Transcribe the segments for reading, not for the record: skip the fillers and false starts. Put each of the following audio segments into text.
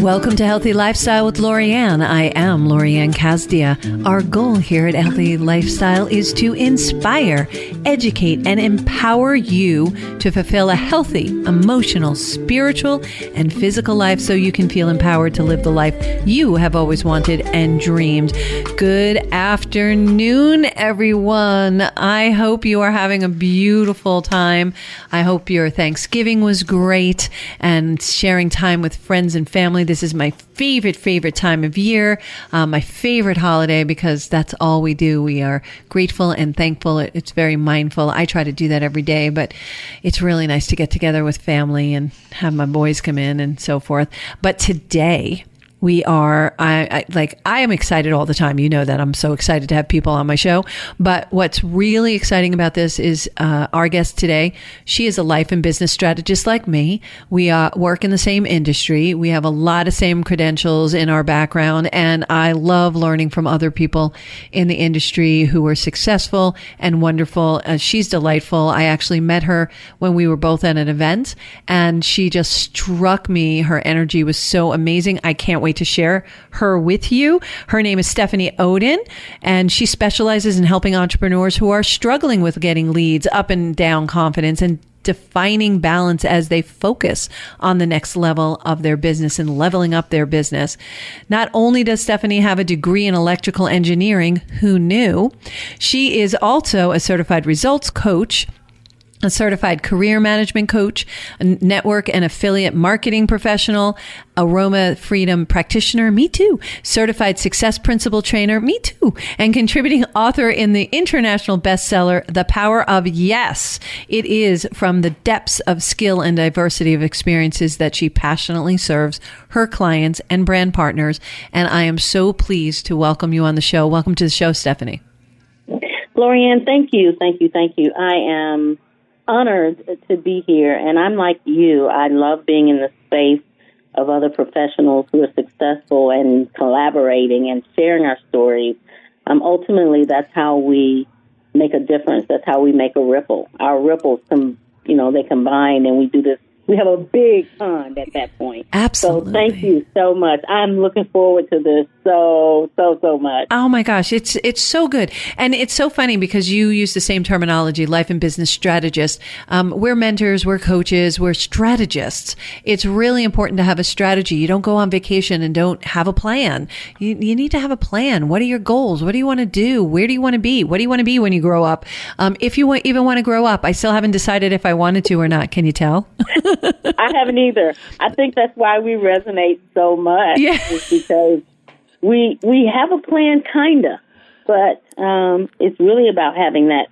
Welcome to Healthy Lifestyle with Lori Anne. I am Lori Anne Casdia. Our goal here at Healthy Lifestyle is to inspire, educate, and empower you to fulfill a healthy, emotional, spiritual, and physical life so you can feel empowered to live the life you have always wanted and dreamed. Good afternoon, everyone. I hope you are having a beautiful time. I hope your Thanksgiving was great and sharing time with friends and family. This is my favorite time of year, my favorite holiday, because that's all we do. We are grateful and thankful. It's very mindful. I try to do that every day, but it's really nice to get together with family and have my boys come in and so forth. But today, I am excited all the time. You know that I'm so excited to have people on my show. But what's really exciting about this is our guest today. She is a life and business strategist like me. We work in the same industry. We have a lot of same credentials in our background. And I love learning from other people in the industry who are successful and wonderful. She's delightful. I actually met her when we were both at an event, and she just struck me. Her energy was so amazing. I can't wait to share her with you. Her name is Stephanie Oden, and she specializes in helping entrepreneurs who are struggling with getting leads, up and down confidence, and defining balance as they focus on the next level of their business and leveling up their business. Not only does Stephanie have a degree in electrical engineering, who knew? She is also a certified results coach, a certified career management coach, a network and affiliate marketing professional, aroma freedom practitioner, me too, certified success principle trainer, me too, and contributing author in the international bestseller, The Power of Yes. It is from the depths of skill and diversity of experiences that she passionately serves her clients and brand partners. And I am so pleased to welcome you on the show. Welcome to the show, Stephanie. Lori Anne, thank you. I am honored to be here, and I'm like you. I love being in the space of other professionals who are successful and collaborating and sharing our stories. Ultimately, that's how we make a difference. That's how we make a ripple. Our ripples, they combine, and we do this. We have a big pond at that point. Absolutely. So thank you so much. I'm looking forward to this so much. Oh my gosh, it's so good. And it's so funny because you use the same terminology, life and business strategist. We're mentors, we're coaches, we're strategists. It's really important to have a strategy. You don't go on vacation and don't have a plan. You need to have a plan. What are your goals? What do you want to do? Where do you want to be? What do you want to be when you grow up? If you even want to grow up, I still haven't decided if I wanted to or not. Can you tell? I haven't either. I think that's why we resonate so much. Yeah. Is because we have a plan, kinda, but it's really about having that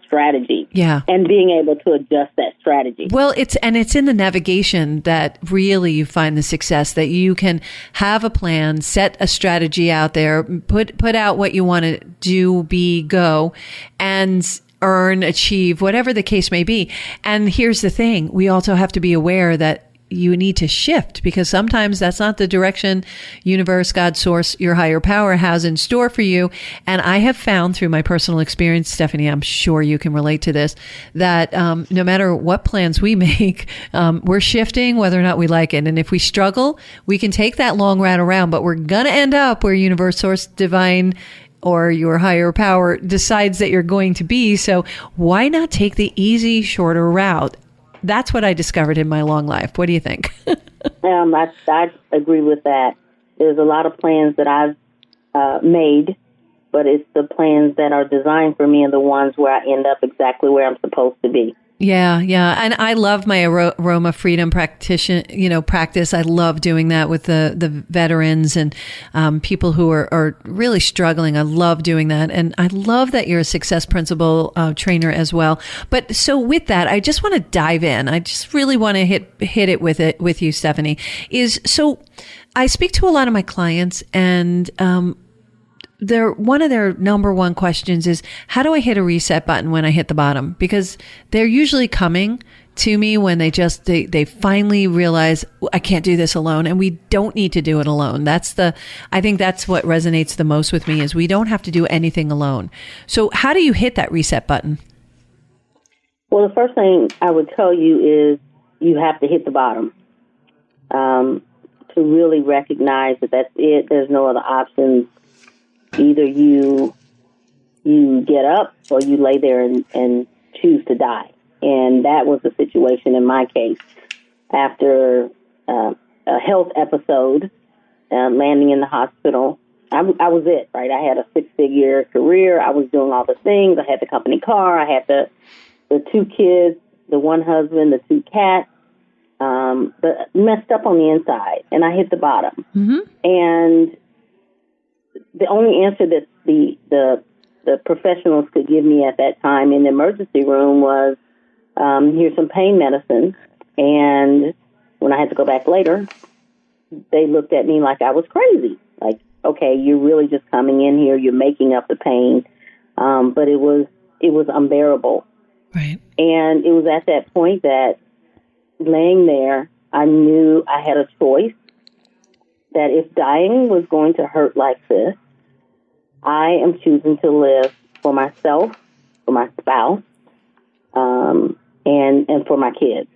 strategy. Yeah. And being able to adjust that strategy. Well, it's in the navigation that really you find the success, that you can have a plan, set a strategy out there, put out what you want to do, be, go, and earn, achieve, whatever the case may be. And here's the thing. We also have to be aware that you need to shift, because sometimes that's not the direction universe, God, source, your higher power has in store for you. And I have found through my personal experience, Stephanie, I'm sure you can relate to this, that no matter what plans we make, we're shifting whether or not we like it. And if we struggle, we can take that long route around, but we're going to end up where universe, source, divine, or your higher power decides that you're going to be. So why not take the easy, shorter route? That's what I discovered in my long life. What do you think? I agree with that. There's a lot of plans that I've made, but it's the plans that are designed for me and the ones where I end up exactly where I'm supposed to be. Yeah. And I love my aroma freedom practice. I love doing that with the veterans and people who are really struggling. I love doing that. And I love that you're a success principle trainer as well. But so with that, I just want to dive in. I just really want to hit it with you, Stephanie. So I speak to a lot of my clients, and one of their number one questions is, how do I hit a reset button when I hit the bottom? Because they're usually coming to me when they finally realize, I can't do this alone, and we don't need to do it alone. I think that's what resonates the most with me, is we don't have to do anything alone. So how do you hit that reset button? Well, the first thing I would tell you is you have to hit the bottom. to really recognize that that's it. There's no other options. Either you get up or you lay there and choose to die. And that was the situation in my case. After a health episode, landing in the hospital, I was it, right? I had a 6-figure career. I was doing all the things. I had the company car. I had the 2 kids, the 1 husband, the 2 cats, but messed up on the inside. And I hit the bottom. Mm-hmm. And the only answer that the professionals could give me at that time in the emergency room was, here's some pain medicine. And when I had to go back later, they looked at me like I was crazy. Like, okay, you're really just coming in here, you're making up the pain. But it was unbearable. Right. And it was at that point that laying there, I knew I had a choice that if dying was going to hurt like this, I am choosing to live for myself, for my spouse, and for my kids.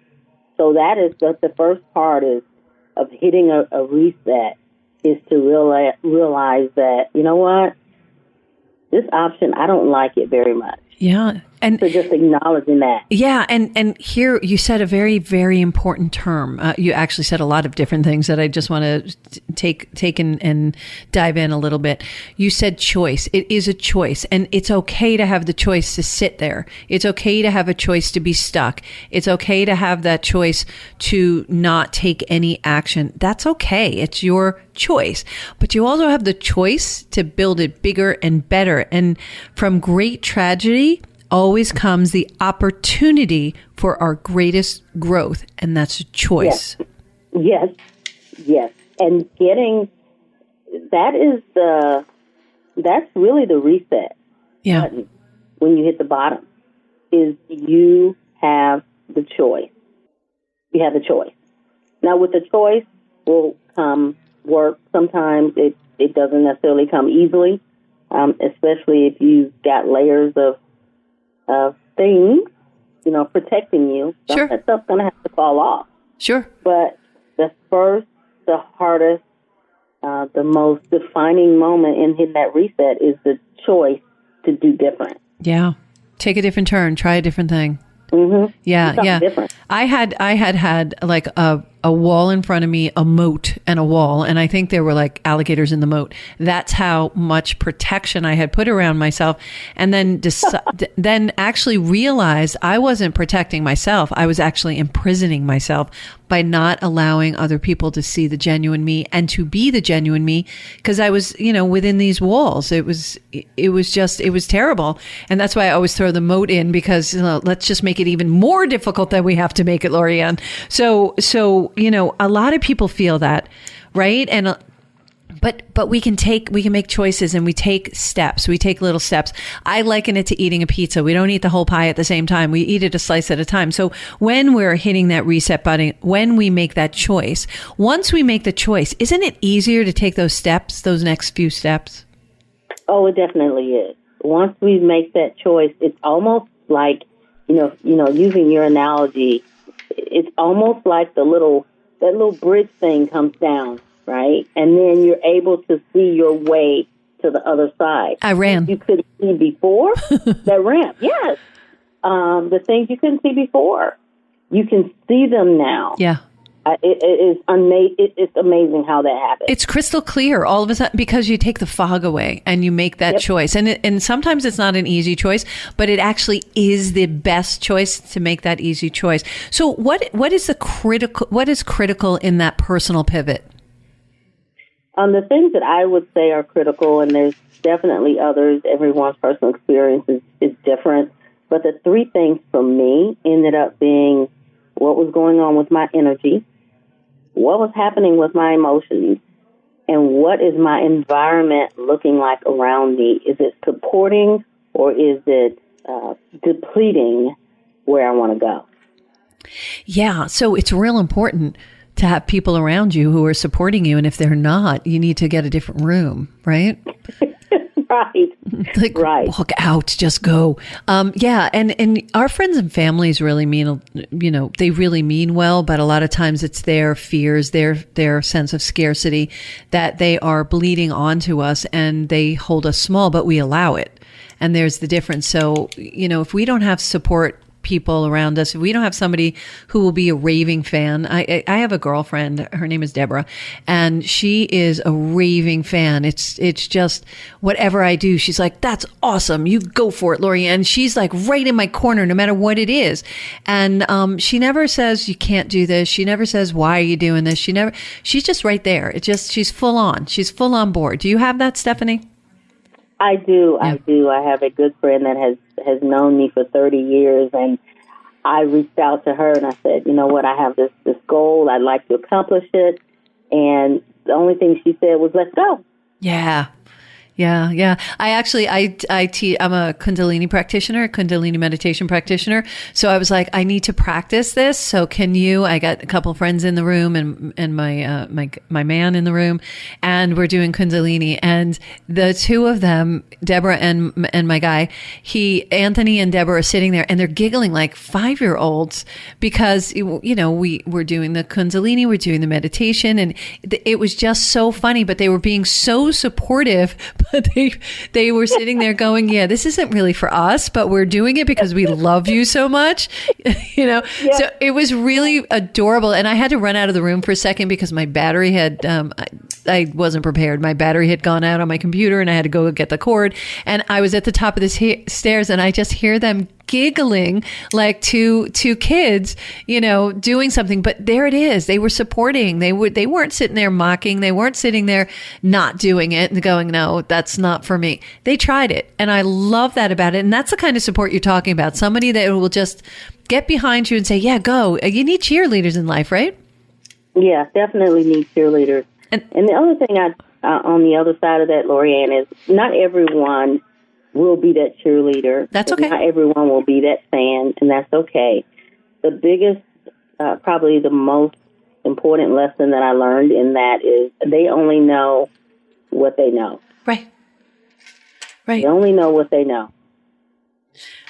So that is the first part of hitting a reset is to realize that, you know what, this option, I don't like it very much. Yeah. And so just acknowledging that. Yeah. And here you said a very, very important term. You actually said a lot of different things that I just want to take and dive in a little bit. You said choice. It is a choice, and it's okay to have the choice to sit there. It's okay to have a choice to be stuck. It's okay to have that choice to not take any action. That's okay. It's your choice. But you also have the choice to build it bigger and better. And from great tragedy always comes the opportunity for our greatest growth, and that's a choice. Yes. And getting that's really the reset button when you hit the bottom, is you have the choice. You have the choice. Now with the choice will come work. Sometimes it doesn't necessarily come easily, especially if you've got layers of things, protecting you. Sure. That stuff's going to have to fall off. Sure. But the first, the hardest, the most defining moment in hitting that reset is the choice to do different. Yeah. Take a different turn. Try a different thing. Mm-hmm. Yeah. Different. I had like a wall in front of me, a moat and a wall. And I think there were like alligators in the moat. That's how much protection I had put around myself. And then then actually realized I wasn't protecting myself. I was actually imprisoning myself by not allowing other people to see the genuine me and to be the genuine me, because I was, within these walls. It was terrible. And that's why I always throw the moat in, because let's just make it even more difficult than we have to make it, Lori Anne. So a lot of people feel that, right? And but we can make choices, and we take steps. We take little steps. I liken it to eating a pizza. We don't eat the whole pie at the same time. We eat it a slice at a time. So when we're hitting that reset button, when we make that choice, once we make the choice, isn't it easier to take those steps, those next few steps? Oh, it definitely is. Once we make that choice, it's almost like, using your analogy, it's almost like that little bridge thing comes down, right? And then you're able to see your way to the other side. I ran. You couldn't see before. That ramp, yes. The things you couldn't see before, you can see them now. Yeah. It's amazing how that happens. It's crystal clear all of a sudden, because you take the fog away and you make that choice. And sometimes it's not an easy choice, but it actually is the best choice to make that easy choice. So what is critical in that personal pivot? The things that I would say are critical, and there's definitely others, everyone's personal experience is different, but the 3 things for me ended up being what was going on with my energy, what was happening with my emotions, and what is my environment looking like around me? Is it supporting, or is it depleting where I want to go? Yeah, so it's real important to have people around you who are supporting you. And if they're not, you need to get a different room, right? Right. Like, right. walk out, just go. Yeah. And our friends and families really mean, they really mean well, but a lot of times it's their fears, their sense of scarcity that they are bleeding onto us, and they hold us small, but we allow it. And there's the difference. So, if we don't have support people around us, if we don't have somebody who will be a raving fan. I have a girlfriend, her name is Deborah, and she is a raving fan. It's just whatever I do, she's like, that's awesome. You go for it, Lori. And she's like right in my corner, no matter what it is. And she never says you can't do this. She never says, why are you doing this? She's just right there. She's full on. She's full on board. Do you have that, Stephanie? I do. Yeah. I do. I have a good friend that has known me for 30 years, and I reached out to her and I said, you know what, I have this goal. I'd like to accomplish it. And the only thing she said was, let's go. Yeah. Yeah. I'm a Kundalini practitioner, Kundalini meditation practitioner. So I was like, I need to practice this. So I got a couple friends in the room and my man in the room, and we're doing Kundalini, and the two of them, Deborah and my guy, Anthony and Deborah are sitting there and they're giggling like 5-year-olds because, we're doing the Kundalini, we're doing the meditation, and it was just so funny, but they were being so supportive. But they were sitting there going, yeah, this isn't really for us, but we're doing it because we love you so much, Yeah. So it was really adorable. And I had to run out of the room for a second because my battery had, I wasn't prepared. My battery had gone out on my computer and I had to go get the cord. And I was at the top of the stairs and I just hear them giggling like two kids, doing something. But there it is. They were supporting. They weren't sitting there mocking. They weren't sitting there not doing it and going, no, that's not for me. They tried it. And I love that about it. And that's the kind of support you're talking about. Somebody that will just get behind you and say, yeah, go. You need cheerleaders in life, right? Yeah, definitely need cheerleaders. And the other thing on the other side of that, Lori Anne, is not everyone will be that cheerleader. That's okay. Not everyone will be that fan, and that's okay. The biggest, probably the most important lesson that I learned in that is they only know what they know. Right. They only know what they know.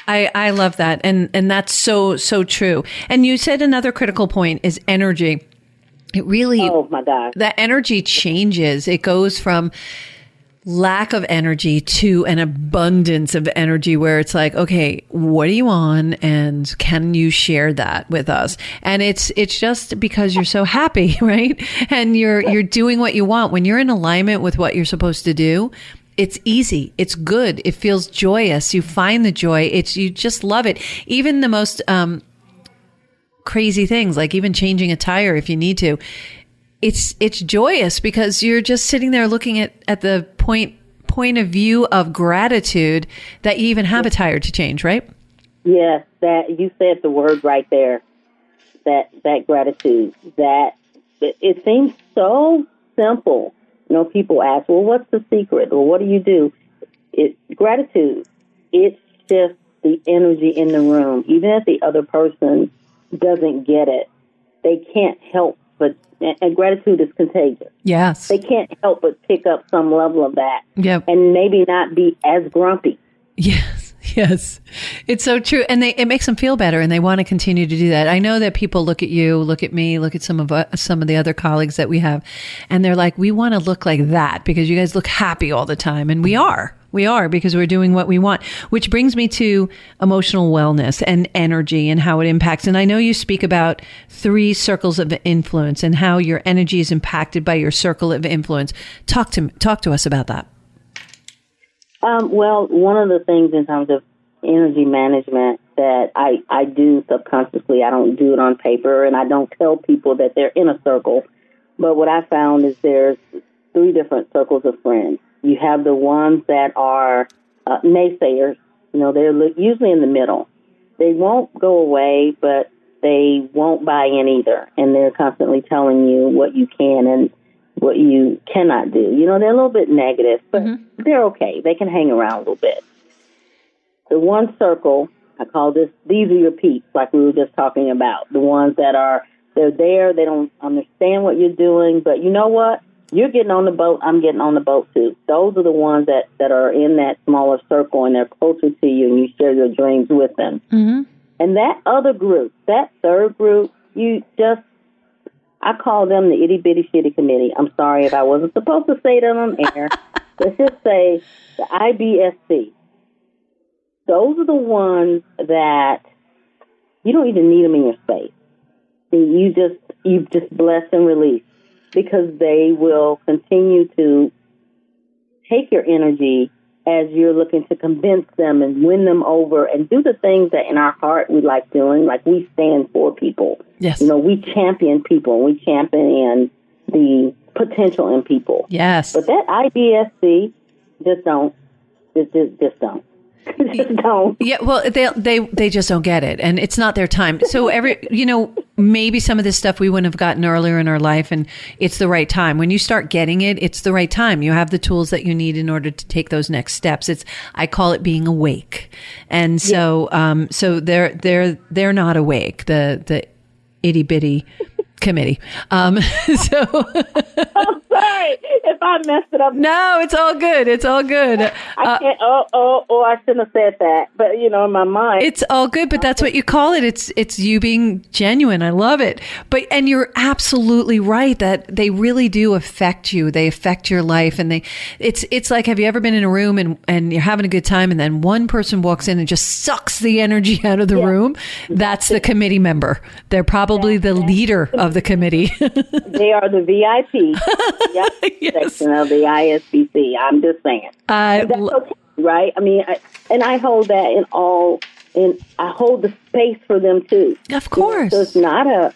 I love that. And that's so true. And you said another critical point is energy. It really, oh my God, that energy changes. It goes from lack of energy to an abundance of energy where it's like, okay, what are you on? And can you share that with us? And it's just because you're so happy, right? And you're doing what you want. When you're in alignment with what you're supposed to do, it's easy. It's good. It feels joyous. You find the joy. You just love it. Even the most, crazy things, like even changing a tire if you need to, it's joyous because you're just sitting there looking at the point of view of gratitude that you even have a tire to change, right? Yes, that you said the word right there. That gratitude. That it seems so simple. People ask, well, what's the secret? Or what do you do? It's gratitude. It's just the energy in the room. Even if the other person doesn't get it, they can't help but, and gratitude is contagious. Yes. They can't help but pick up some level of that. Yep. And maybe not be as grumpy. Yes. It's so true. And it makes them feel better and they want to continue to do that. I know that people look at you, look at me, look at some of the other colleagues that we have, and they're like, we want to look like that because you guys look happy all the time. And we are because we're doing what we want, which brings me to emotional wellness and energy and how it impacts. And I know you speak about 3 circles of influence and how your energy is impacted by your circle of influence. Talk to us about that. Well, one of the things in terms of energy management that I do subconsciously, I don't do it on paper and I don't tell people that they're in a circle. But what I found is there's 3 different circles of friends. You have the ones that are naysayers. They're usually in the middle. They won't go away, but they won't buy in either. And they're constantly telling you what you can and what you cannot do. They're a little bit negative, but they're okay. They can hang around a little bit. The one circle, I call these are your peeps, like we were just talking about. The ones that they're there, they don't understand what you're doing, but you know what? you're getting on the boat, I'm getting on the boat too. Those are the ones that are in that smaller circle and they're closer to you and you share your dreams with them. Mm-hmm. And that other group, that third group, I call them the itty bitty shitty committee. I'm sorry if I wasn't supposed to say that on air. Let's just say the IBSC. Those are the ones that you don't even need them in your space. You just bless and release, because they will continue to take your energy as you're looking to convince them and win them over and do the things that in our heart we like doing, like we stand for people. Yes. We champion people. We champion the potential in people. Yes. But that IBSC, just don't. Just don't. Just don't. Yeah, well, they just don't get it, and it's not their time. So maybe some of this stuff we wouldn't have gotten earlier in our life, and it's the right time. When you start getting it, it's the right time. You have the tools that you need in order to take those next steps. I call it being awake, and so they're not awake. The itty bitty committee. I'm sorry if I messed it up. No, it's all good. It's all good. I can't. I shouldn't have said that. But in my mind, it's all good. But that's what you call it. It's you being genuine. I love it. And you're absolutely right that they really do affect you. They affect your life, and it's like, have you ever been in a room and you're having a good time, and then one person walks in and just sucks the energy out of the room? That's the committee member. They're probably the leader of the committee. They are the VIP section of the ISBC. I'm just saying. That's okay, right? I mean, I hold that in all, and I hold the space for them too. Of course. So it's not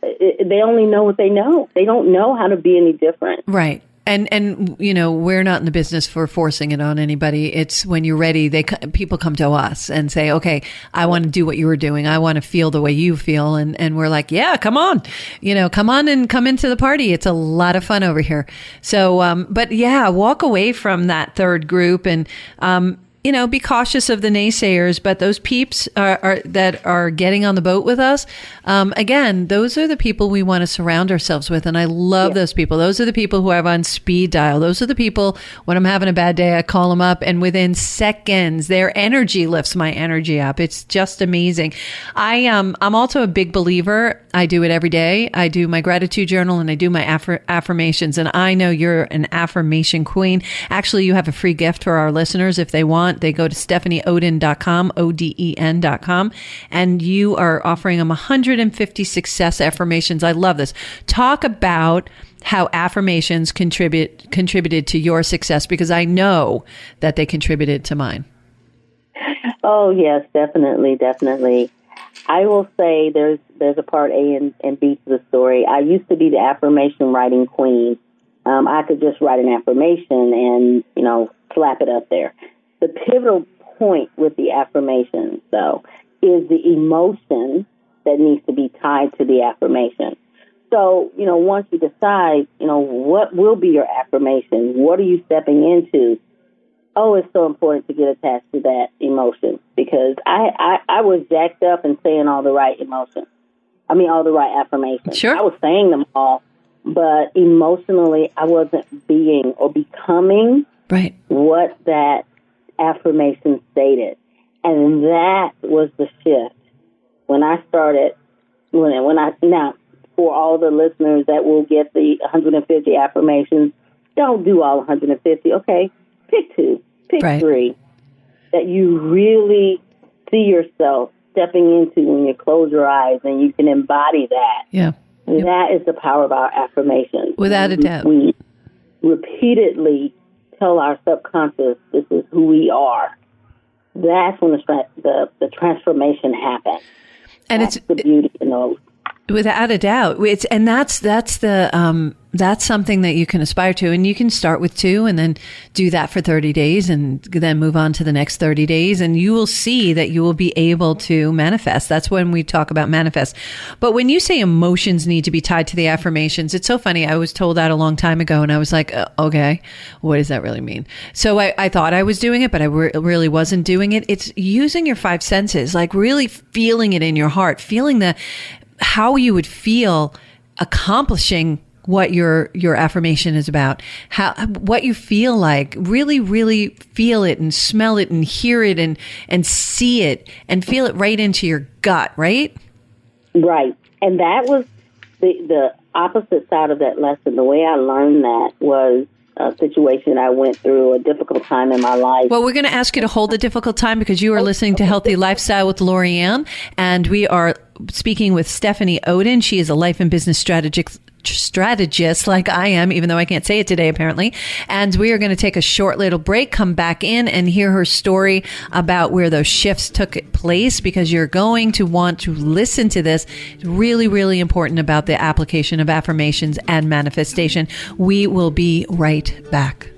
they only know what they know. They don't know how to be any different. Right. And we're not in the business for forcing it on anybody. It's when you're ready, people come to us and say, okay, I want to do what you were doing. I want to feel the way you feel. And we're like, yeah, come on, come on and come into the party. It's a lot of fun over here. So, but yeah, walk away from that third group and, be cautious of the naysayers, but those peeps that are getting on the boat with us, again, those are the people we want to surround ourselves with. And I love those people. Those are the people who I'm on speed dial. Those are the people, when I'm having a bad day, I call them up, and within seconds, their energy lifts my energy up. It's just amazing. I'm also a big believer. I do it every day. I do my gratitude journal and I do my affirmations. And I know you're an affirmation queen. Actually, you have a free gift for our listeners if they want. They go to StephanieOden.com, ODEN.com, and you are offering them 150 success affirmations. I love this. Talk about how affirmations contributed to your success, because I know that they contributed to mine. Oh, yes, definitely, definitely. I will say there's a part A and B to the story. I used to be the affirmation writing queen. I could just write an affirmation and, slap it up there. The pivotal point with the affirmations, though, is the emotion that needs to be tied to the affirmation. So, once you decide, what will be your affirmation, what are you stepping into? Oh, it's so important to get attached to that emotion, because I was jacked up and saying all the right emotions. All the right affirmations. Sure. I was saying them all, but emotionally I wasn't being or becoming what that affirmation stated. And that was the shift when I started, now for all the listeners that will get the 150 affirmations, don't do all 150. Okay, pick 2, pick 3 that you really see yourself stepping into when you close your eyes and you can embody that. Yeah. That is the power of our affirmations. Without a doubt. We repeatedly tell our subconscious this is who we are. That's when the transformation happens. And that's the beauty in those. Without a doubt. That's something that you can aspire to, and you can start with 2 and then do that for 30 days and then move on to the next 30 days. And you will see that you will be able to manifest. That's when we talk about manifest. But when you say emotions need to be tied to the affirmations, it's so funny. I was told that a long time ago and I was like, okay, what does that really mean? So I thought I was doing it, but I really wasn't doing it. It's using your 5 senses, like really feeling it in your heart, feeling how you would feel accomplishing what your affirmation is about, what you feel like. Really, really feel it and smell it and hear it and see it and feel it right into your gut, right? Right. And that was the opposite side of that lesson. The way I learned that was a situation I went through, a difficult time in my life. Well, we're going to ask you to hold the difficult time because you are listening to Healthy Lifestyle with Lori Anne, and we are speaking with Stephanie Oden. She is a life and business strategist like I am, even though I can't say it today, apparently. And we are going to take a short little break, come back in and hear her story about where those shifts took place, because you're going to want to listen to this. Really, really important about the application of affirmations and manifestation. We will be right back.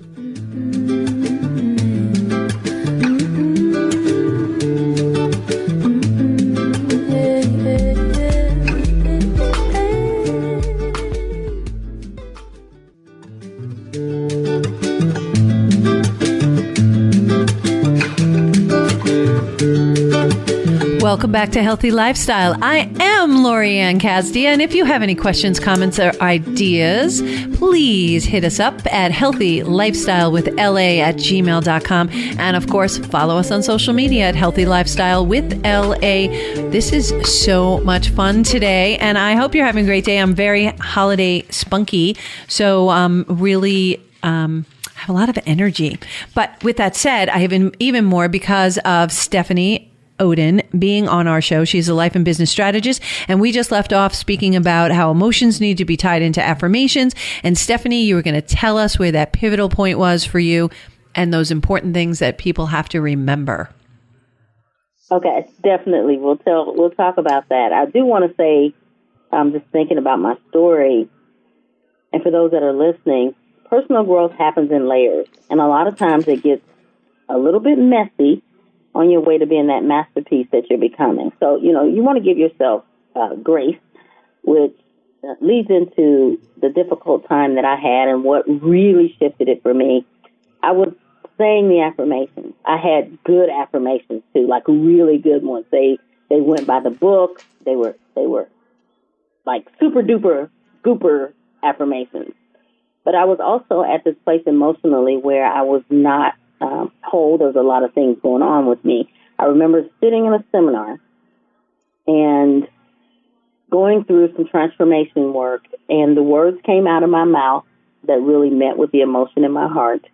Welcome back to Healthy Lifestyle. I am Lori Anne Casdia, and if you have any questions, comments, or ideas, please hit us up at healthylifestylewithla@gmail.com. And of course, follow us on social media at Healthy Lifestyle with LA. This is so much fun today, and I hope you're having a great day. I'm very holiday spunky, so really have a lot of energy. But with that said, I have even more because of Stephanie Oden being on our show. She's a life and business strategist, and we just left off speaking about how emotions need to be tied into affirmations. And Stephanie, you were going to tell us where that pivotal point was for you and those important things that people have to remember. Okay, definitely. We'll talk about that. I do want to say, I'm just thinking about my story, and for those that are listening, personal growth happens in layers, and a lot of times it gets a little bit messy on your way to being that masterpiece that you're becoming. So, you want to give yourself grace, which leads into the difficult time that I had and what really shifted it for me. I was saying the affirmations. I had good affirmations too, like really good ones. They went by the book. They were like super duper gooper affirmations. But I was also at this place emotionally where I was not whole. There was a lot of things going on with me. I remember sitting in a seminar and going through some transformation work, and the words came out of my mouth that really met with the emotion in my heart.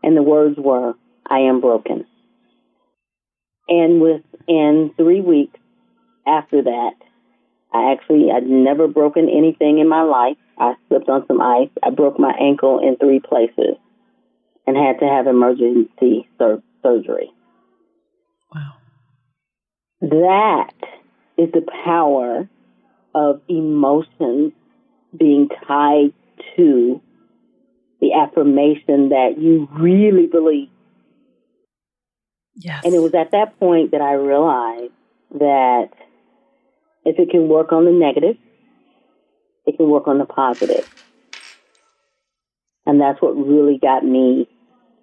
And the words were, "I am broken." And within 3 weeks after that, I'd never broken anything in my life. I slipped on some ice. I broke my ankle in 3 places and had to have emergency surgery. Wow. That is the power of emotions being tied to the affirmation that you really believe. Yes. And it was at that point that I realized that if it can work on the negative, it can work on the positive. And that's what really got me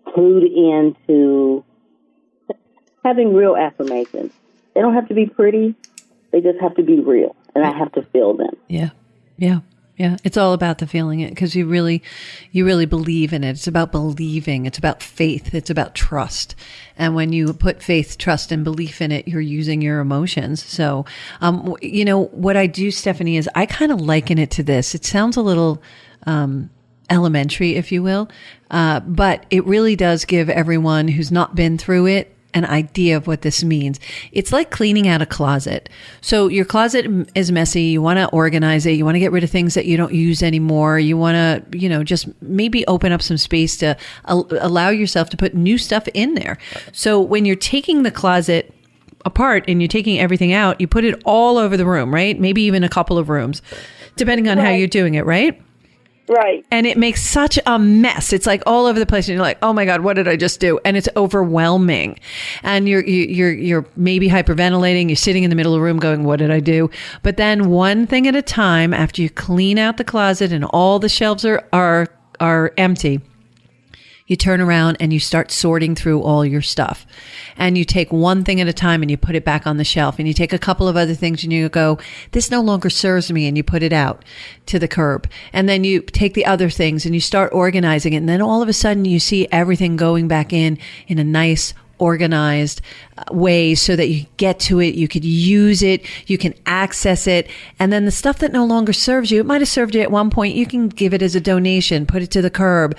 clued into having real affirmations. They don't have to be pretty. They just have to be real. And I have to feel them. Yeah. It's all about the feeling it, because you really believe in it. It's about believing. It's about faith. It's about trust. And when you put faith, trust, and belief in it, you're using your emotions. So, what I do, Stephanie, is I kind of liken it to this. It sounds a little elementary, if you will, but it really does give everyone who's not been through it an idea of what this means. It's like cleaning out a closet. So your closet is messy. You want to organize it. You want to get rid of things that you don't use anymore. You want to, just maybe open up some space to allow yourself to put new stuff in there. So when you're taking the closet apart and you're taking everything out, you put it all over the room, right? Maybe even a couple of rooms, depending on how you're doing it, right? Right. And it makes such a mess. It's like all over the place. And you're like, oh my God, what did I just do? And it's overwhelming. And you're maybe hyperventilating. You're sitting in the middle of the room going, what did I do? But then one thing at a time, after you clean out the closet and all the shelves are empty, You turn around and you start sorting through all your stuff, and you take one thing at a time and you put it back on the shelf, and you take a couple of other things and you go, this no longer serves me, and you put it out to the curb. And then you take the other things and you start organizing it. And then all of a sudden you see everything going back in a nice, organized way so that you get to it, you could use it, you can access it. And then the stuff that no longer serves you, it might have served you at one point, you can give it as a donation, put it to the curb,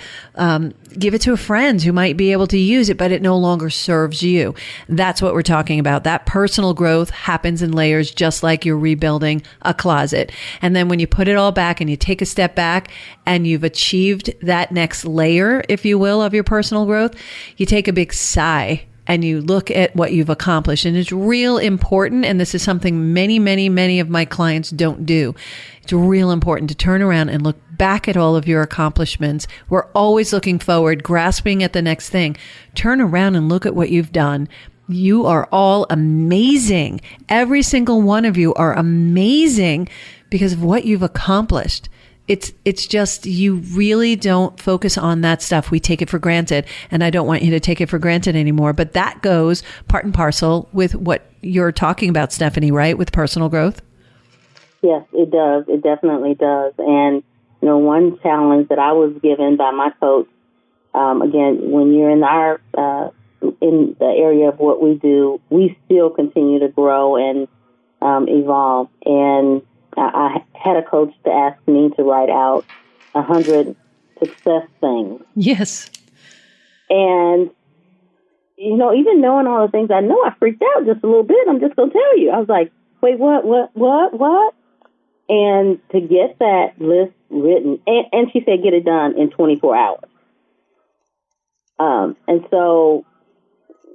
give it to a friend who might be able to use it, but it no longer serves you. That's what we're talking about. That personal growth happens in layers, just like you're rebuilding a closet. And then when you put it all back and you take a step back and you've achieved that next layer, if you will, of your personal growth, you take a big sigh and you look at what you've accomplished. And it's real important. And this is something many of my clients don't do. It's real important to turn around and look back at all of your accomplishments. We're always looking forward, grasping at the next thing. Turn around and look at what you've done. You are all amazing. Every single one of you are amazing because of what you've accomplished. It's just, you really don't focus on that stuff. We take it for granted, and I don't want you to take it for granted anymore. But that goes part and parcel with what you're talking about, Stephanie, right? With personal growth? Yes, it does. It definitely does. And, one challenge that I was given by my coach, again, when you're in in the area of what we do, we still continue to grow and evolve. And I had a coach to ask me to write out 100 success things. Yes. And, even knowing all the things, I know I freaked out just a little bit. I'm just going to tell you. I was like, wait, what? And to get that list written, and she said, get it done in 24 hours. And so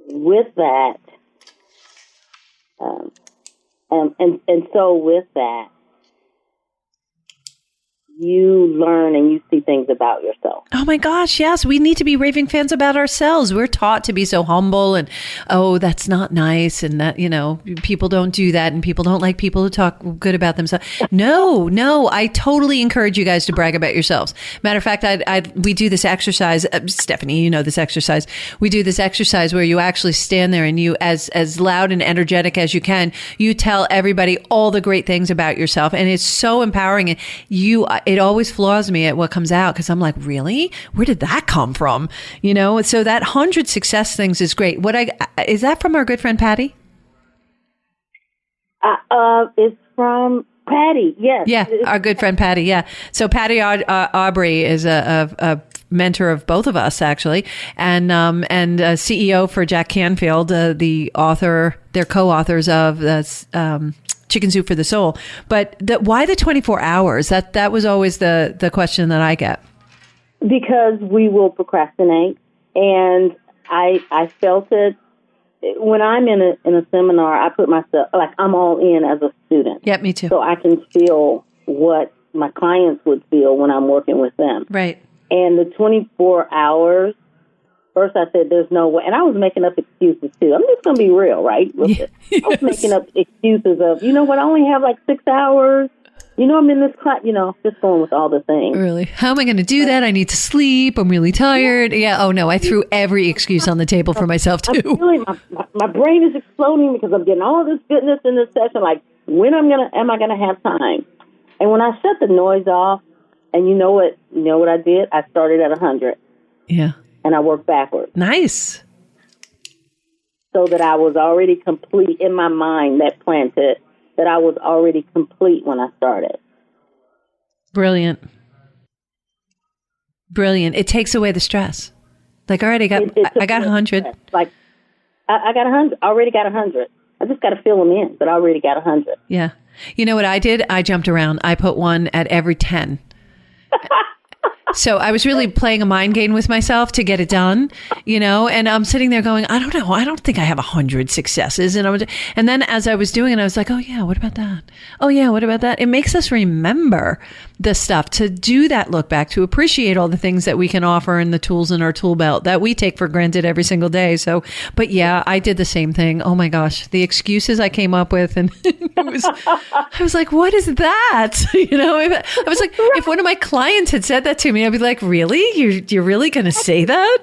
with that, you learn and you see things about yourself. Oh my gosh, yes. We need to be raving fans about ourselves. We're taught to be so humble and, oh, that's not nice. And that, people don't do that. And people don't like people who talk good about themselves. No, I totally encourage you guys to brag about yourselves. Matter of fact, we do this exercise. Stephanie, you know this exercise. We do this exercise where you actually stand there and you, as loud and energetic as you can, you tell everybody all the great things about yourself. And it's so empowering. And it always floors me at what comes out, because I'm like, really? Where did that come from? So that 100 success things is great. Is that from our good friend Patty? It's from Patty. Yes. Yeah, our good friend Patty. Yeah. So Patty Aubrey is a mentor of both of us, actually, and CEO for Jack Canfield, the author. They're co-authors of Chicken Soup for the Soul. But why the 24 hours? That was always the question that I get. Because we will procrastinate. And I felt it when I'm in a seminar. I put myself, like, I'm all in as a student. Yeah, me too. So I can feel what my clients would feel when I'm working with them. Right. And the 24 hours, first I said, there's no way. And I was making up excuses, too. I'm just going to be real, right? Yes. I was making up excuses of, I only have like 6 hours. I'm in this class, just going with all the things. Really? How am I going to do that? I need to sleep. I'm really tired. Yeah. Oh, no. I threw every excuse on the table for myself, too. I'm feeling my brain is exploding because I'm getting all this goodness in this session. Like, when am I going to have time? And when I shut the noise off, and you know what I did? I started at 100. Yeah. And I worked backwards. Nice. So that I was already complete in my mind, that planted, that I was already complete when I started. Brilliant. It takes away the stress. Like, all right, I got 100. Like, I got 100. I already got 100. I just got to fill them in, but I already got 100. Yeah. You know what I did? I jumped around. I put one at every 10. So I was really playing a mind game with myself to get it done, and I'm sitting there going, I don't know. I don't think I have 100 successes. And then as I was doing it, I was like, oh yeah, what about that? Oh yeah, what about that? It makes us remember the stuff, to do that look back, to appreciate all the ththings that we can offer and the tools in our tool belt that we take for granted every single day. So, but yeah, I did the same thing. Oh my gosh, the excuses I came up with, and I was like, what is that? I was like, if one of my clients had said that to me, I'd be like, really? You're really going to say that?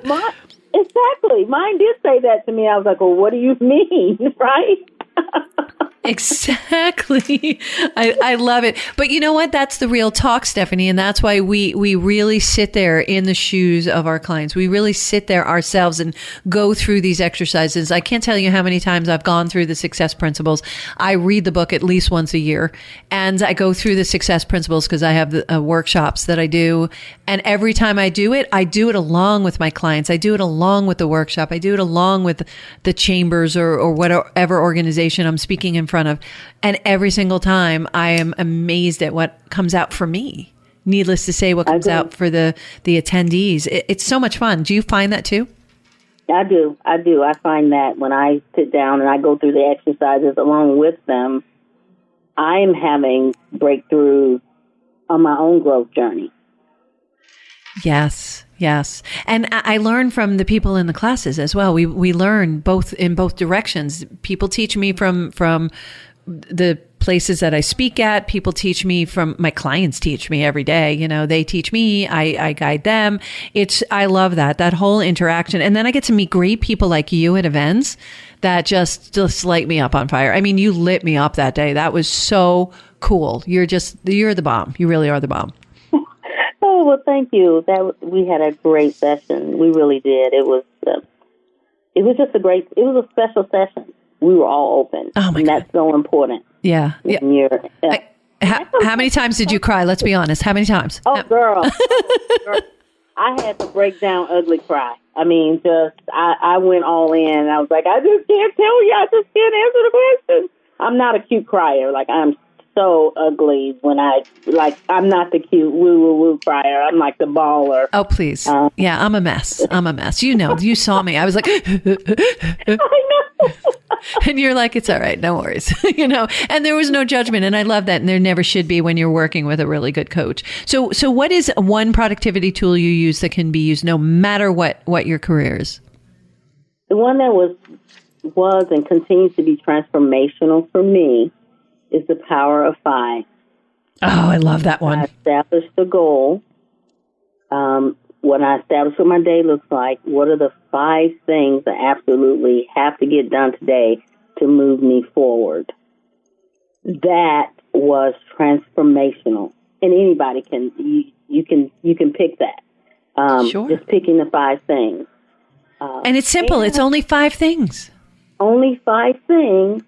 Exactly. Mine did say that to me. I was like, well, what do you mean? Right? Exactly. I love it. But you know what? That's the real talk, Stephanie. And that's why we really sit there in the shoes of our clients. We really sit there ourselves and go through these exercises. I can't tell you how many times I've gone through the success principles. I read the book at least once a year, and I go through the success principles because I have the workshops that I do. And every time I do it along with my clients. I do it along with the workshop. I do it along with the chambers or whatever organization I'm speaking in front of. And every single time I am amazed at what comes out for me. Needless to say, what comes out for the attendees. It's so much fun. Do you find that too? I do. I find that when I sit down and I go through the exercises along with them, I'm having breakthroughs on my own growth journey. Yes. And I learn from the people in the classes as well. We learn in both directions. People teach me from the places that I speak at. People teach me from my clients teach me every day. They teach me, I guide them. I love that whole interaction. And then I get to meet great people like you at events that just light me up on fire. I mean, you lit me up that day. That was so cool. You're the bomb. You really are the bomb. Oh, well, thank you. We had a great session. We really did. It was a special session. We were all open. Oh my God. That's so important. Yeah. How many times did you cry? Let's be honest. How many times? Oh, girl. I had to break down ugly cry. I mean, I went all in. I was like, I just can't tell you. I just can't answer the question. I'm not a cute crier. Like, I'm so ugly when I'm not the cute woo crier. I'm like the baller. Oh, please. Yeah, I'm a mess. You saw me. I was like, I know. And you're like, it's all right. No worries. And there was no judgment. And I love that. And there never should be when you're working with a really good coach. So what is one productivity tool you use that can be used no matter what your career is? The one that was and continues to be transformational for me is the power of 5. Oh, I love that one. I established the goal. When I establish what my day looks like, what are the 5 things I absolutely have to get done today to move me forward? That was transformational, and anybody can you can pick that. Sure. Just picking the 5 things. And it's simple. It's only 5 things. Only 5 things.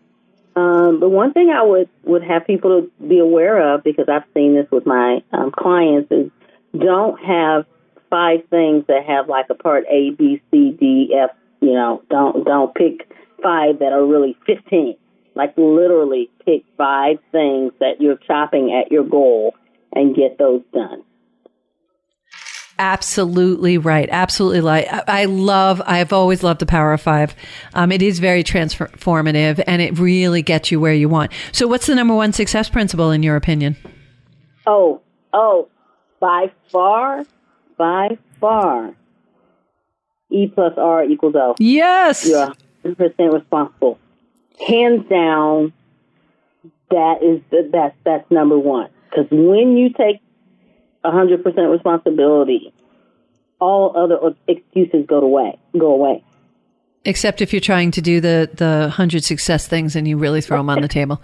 The one thing I would have people to be aware of, because I've seen this with my clients, is don't have 5 things that have like a part A, B, C, D, F. Don't pick 5 that are really 15. Like literally pick 5 things that you're chopping at your goal and get those done. Absolutely right. Absolutely right. I've always loved the power of 5. It is very transformative and it really gets you where you want. So what's the number one success principle in your opinion? Oh, by far, E plus R equals O. Yes. You're 100% responsible. Hands down, that's number one. Because when you take 100% responsibility, all other excuses go away. Except if you're trying to do the 100 success things and you really throw them on the table.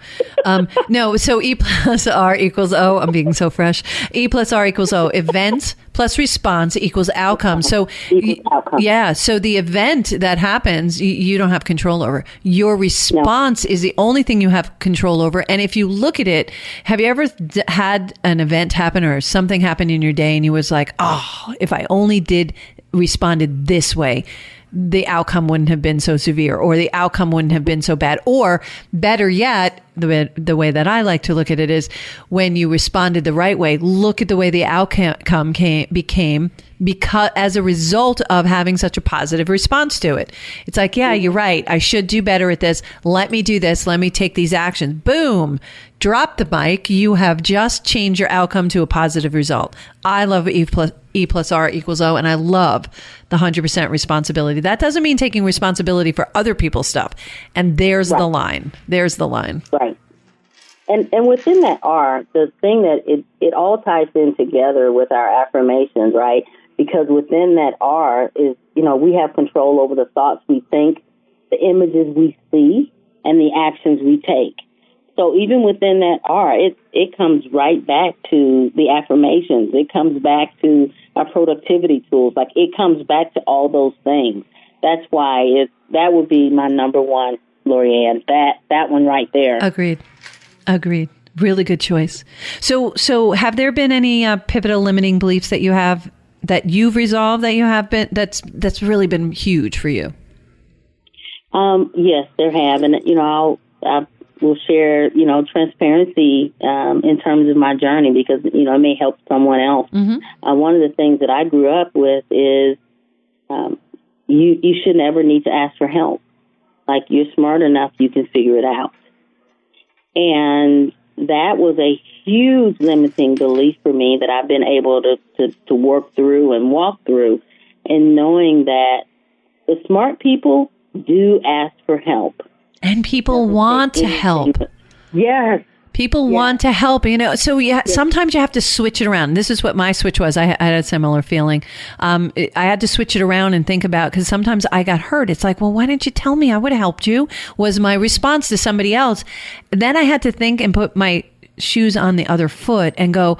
No, so E plus R equals O. I'm being so fresh. E plus R equals O. Event plus response equals outcome. So, yeah, so the event that happens, you don't have control over. Your response is the only thing you have control over. And if you look at it, have you ever had an event happen or something happen in your day and you was like, oh, if I only responded this way, the outcome wouldn't have been so severe, or the outcome wouldn't have been so bad. Or better yet, the way that I like to look at it is when you responded the right way, look at the way the outcome became because as a result of having such a positive response to it. It's like, yeah, you're right. I should do better at this. Let me do this. Let me take these actions. Boom. Drop the mic. You have just changed your outcome to a positive result. I love E plus R equals O, and I love the 100% responsibility. That doesn't mean taking responsibility for other people's stuff. And there's the line. There's the line. Right. And within that R, the thing that it all ties in together with our affirmations, right? Because within that R is, we have control over the thoughts we think, the images we see, and the actions we take. So even within that R, it comes right back to the affirmations. It comes back to our productivity tools. Like, it comes back to all those things. That's why that would be my number one, Lori Anne. That one right there. Agreed. Really good choice. So have there been any pivotal limiting beliefs that you have, that you've resolved, that you have been, that's really been huge for you? Yes, there have. And, I will share, transparency in terms of my journey, because, it may help someone else. Mm-hmm. One of the things that I grew up with is you should never need to ask for help. Like, you're smart enough, you can figure it out. And that was a huge limiting belief for me that I've been able to work through and walk through, and knowing that the smart people do ask for help. And people want to help. Yes. People want to help, so sometimes you have to switch it around. This is what my switch was. I had a similar feeling. I had to switch it around and think about, because sometimes I got hurt. It's like, well, why didn't you tell me? I would have helped you, was my response to somebody else. Then I had to think and put my shoes on the other foot and go,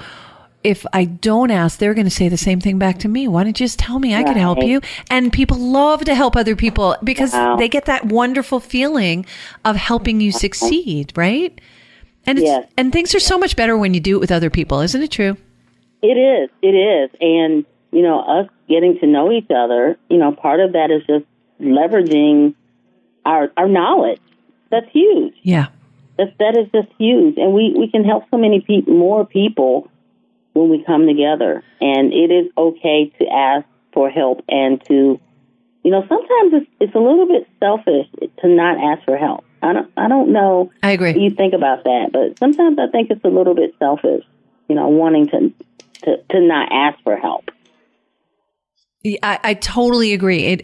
if I don't ask, they're going to say the same thing back to me. Why don't you just tell me? I could help you. And people love to help other people because they get that wonderful feeling of helping you succeed, right? And and things are so much better when you do it with other people. Isn't it true? It is. And, us getting to know each other, part of that is just leveraging our knowledge. That's huge. Yeah. That is just huge. And we can help so many more people when we come together. And it is okay to ask for help, and to, sometimes it's a little bit selfish to not ask for help. I don't know. I agree. What you think about that, but sometimes I think it's a little bit selfish, wanting to not ask for help. I totally agree.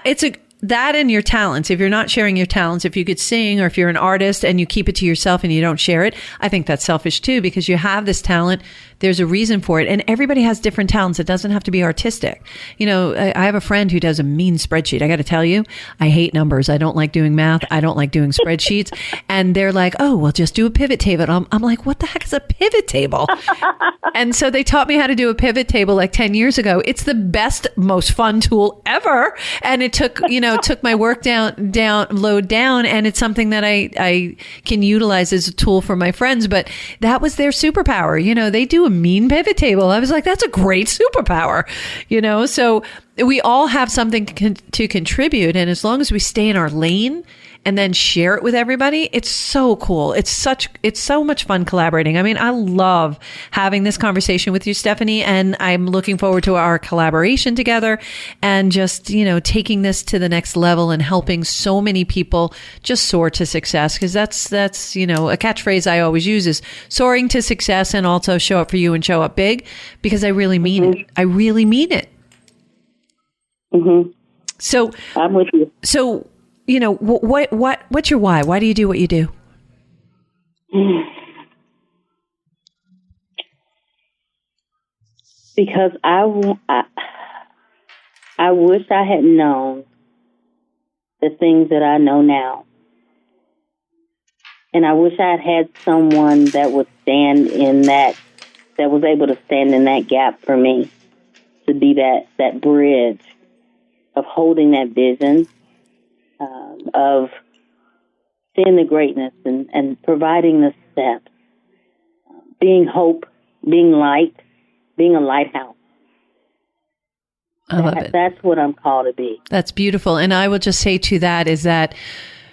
It's that and your talents. If you're not sharing your talents, if you could sing, or if you're an artist and you keep it to yourself and you don't share it, I think that's selfish too, because you have this talent. There's a reason for it. And everybody has different talents. It doesn't have to be artistic. I have a friend who does a mean spreadsheet. I got to tell you, I hate numbers. I don't like doing math. I don't like doing spreadsheets. And they're like, oh, well, just do a pivot table. I'm like, what the heck is a pivot table? And so they taught me how to do a pivot table like 10 years ago. It's the best, most fun tool ever. And it took my work load down. And it's something that I can utilize as a tool for my friends. But that was their superpower. They do a mean pivot table. I was like, that's a great superpower, so we all have something to contribute. And as long as we stay in our lane and then share it with everybody, it's so cool. It's so much fun collaborating. I mean, I love having this conversation with you, Stephanie, and I'm looking forward to our collaboration together and just, taking this to the next level and helping so many people just soar to success. Cause that's, a catchphrase I always use is soaring to success, and also show up for you and show up big, because I really mean it. I really mean it. Mm-hmm. So I'm with you. So, what's your why? Why do you do what you do? Because I wish I had known the things that I know now. And I wish I had someone that would stand in that was able to stand in that gap for me, to be that bridge of holding that vision, of seeing the greatness and providing the steps, being hope, being light, being a lighthouse. I love it. That's what I'm called to be. That's beautiful. And I will just say to that is that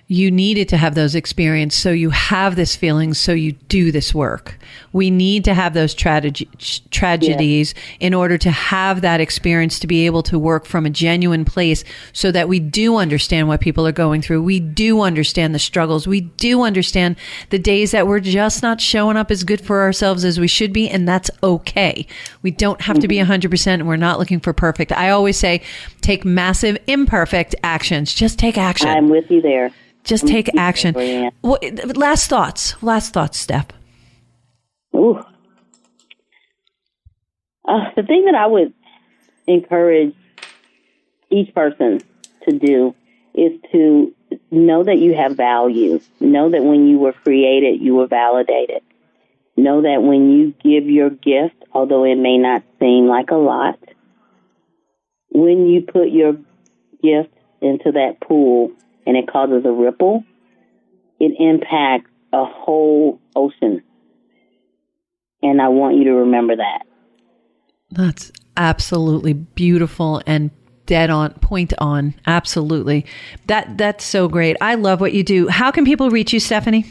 you needed to have those experiences, so you have this feeling, so you do this work. We need to have those tragedies in order to have that experience, to be able to work from a genuine place, so that we do understand what people are going through. We do understand the struggles. We do understand the days that we're just not showing up as good for ourselves as we should be, and that's okay. We don't have to be 100%, and we're not looking for perfect. I always say, take massive imperfect actions. Just take action. I'm with you there. Just take action. Last thoughts, Steph. Ooh. The thing that I would encourage each person to do is to know that you have value. Know that when you were created, you were validated. Know that when you give your gift, although it may not seem like a lot, when you put your gift into that pool and it causes a ripple, it impacts a whole ocean. And I want you to remember that. That's absolutely beautiful and dead on, point on. Absolutely. That's so great. I love what you do. How can people reach you, Stephanie?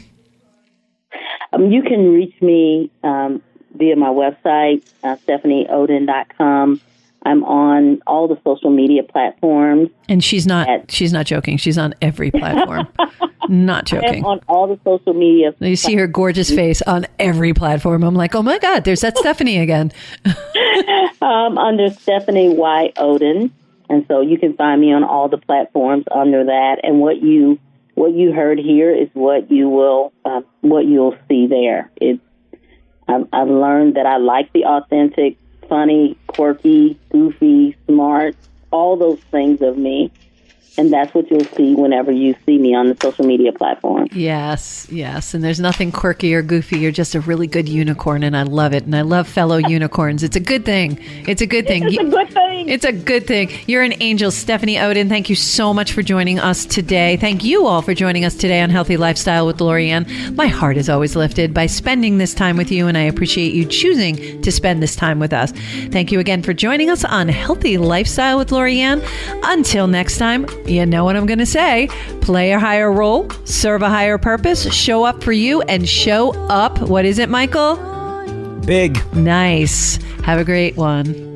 You can reach me via my website, StephanieOden.com. I'm on all the social media platforms. And she's not joking. She's on every platform. Not joking. I'm on all the social media. You see her gorgeous face on every platform. I'm like, oh my God, there's that Stephanie again. Under Stephanie Y. Oden. And so you can find me on all the platforms under that. And what you heard here is what you'll see there. I've learned that I like the authentic, funny, quirky, goofy, smart, all those things of me. And that's what you'll see whenever you see me on the social media platform. Yes, yes. And there's nothing quirky or goofy. You're just a really good unicorn, and I love it. And I love fellow unicorns. It's a good thing. It's a good thing. It's a good thing. It's a good thing. You're an angel, Stephanie Oden. Thank you so much for joining us today. Thank you all for joining us today on Healthy Lifestyle with Lori Anne. My heart is always lifted by spending this time with you, and I appreciate you choosing to spend this time with us. Thank you again for joining us on Healthy Lifestyle with Lori Anne. Until next time, you know what I'm going to say. Play a higher role, serve a higher purpose, show up for you, and show up. What is it, Michael? Big. Nice. Have a great one.